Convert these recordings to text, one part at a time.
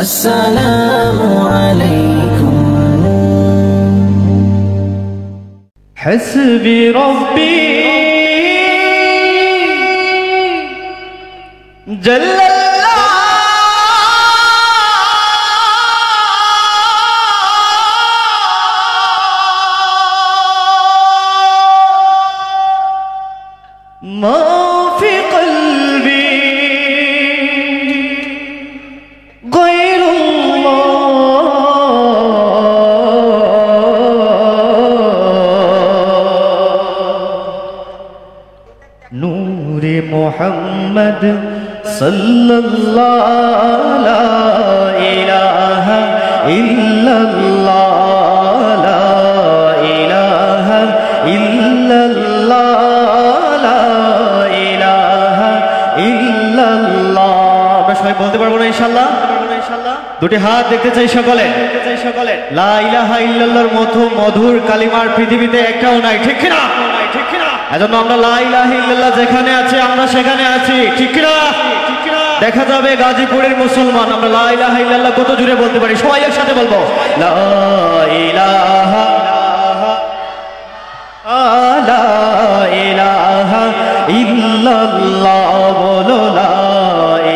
আসসালামু আলাইকুম। হাসবি রব্বি জাল্লাল্লাহ মা ফি কলবি নূরে মুহাম্মদ সাল্লাল্লাহু লা ইলাহা ইল্লাল্লাহ লা ইলাহা ইল্লাল্লাহ লা ইলাহা ইল্লাল্লাহ। আমরা সবাই বলতে পারবো না ইনশাআল্লাহ? দুটি হাত দেখতে চাই সকলে। লা ইলাহা ইল্লাল্লাহর মতো মধুর কালিমার পৃথিবীতে একটাও নাই, ঠিক কিনা? এজন্য আমরা লা ইলাহা ইল্লাল্লাহ যেখানে আছে আমরা সেখানে আছি, ঠিক কিনা? দেখা যাবে গাজীপুরের মুসলমান আমরা লা ইলাহা ইল্লাল্লাহ কত জোরে বলতে পারি, সবাই একসাথে বলবো লা ইলাহা ইল্লাল্লাহ, বলো লা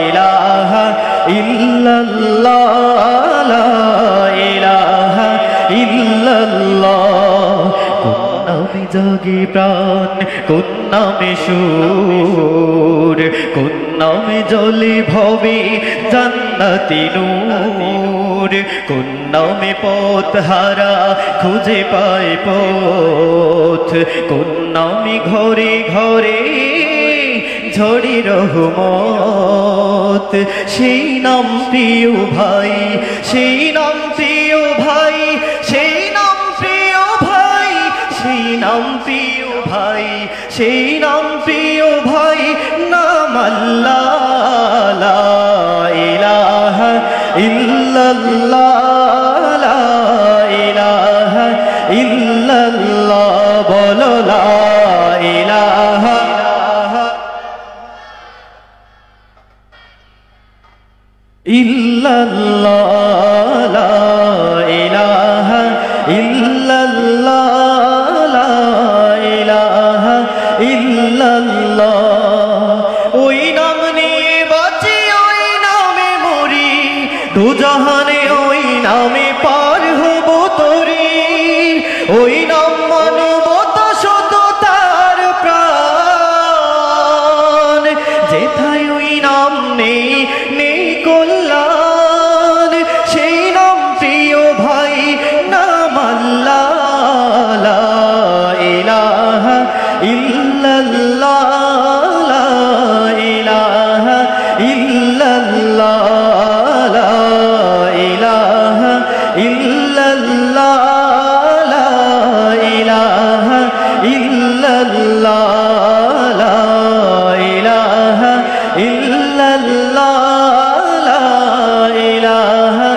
ইলাহা ইল্লাল্লাহ লা ইলাহা ইল্লাল্লাহ। কোন নামে জাগে প্রাণ, কোন নামে সুর, কোন নামে জ্বলে ভবে জান্নাতি নূর, কোন নামে পথ হারা খুঁজে পায় পথ, কোন নামে ঘরে ঘরে ঝড়ি রহমত। সেই নাম প্রিয় ভাই, সেই নাম প্রিয় ভাই, সেই নাম প্রিয় ভাই, সেই নাম প্রিয় ভাই, সেই নাম প্রিয় ভাই, নাম আল্লাহ লা ইলাহা ইল্লাল্লাহ লা ইলাহা ইল্লাল্লাহ, বলো লা ইলাহা ইল্লাল্লাহ লা ইলাহা ইল্লাল্লাহ লা ইলাহা ইল্লাল্লাহ। ওই নাম নিয়ে বাঁচি, ওই নামে মরি, দুজাহানে ওই নামে পার হব তরি। ওই নাম মানবতা সততার প্রাণ, যেথায় ওই নাম নেই নেই কল্যাণ। সেই নাম প্রিয় ভাই, নাম আল্লাহ লা ইলাহা ইল্লাল্লাহ লা ইলাহা ইল্লাল্লাহ লা ইলাহা ইল্লাল্লাহ লা ইলাহা ইল্লাল্লাহ লা ইলাহা ইল্লাল্লাহ লা ইলাহা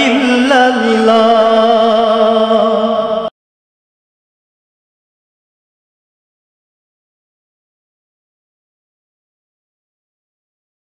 ইল্লাল্লাহ।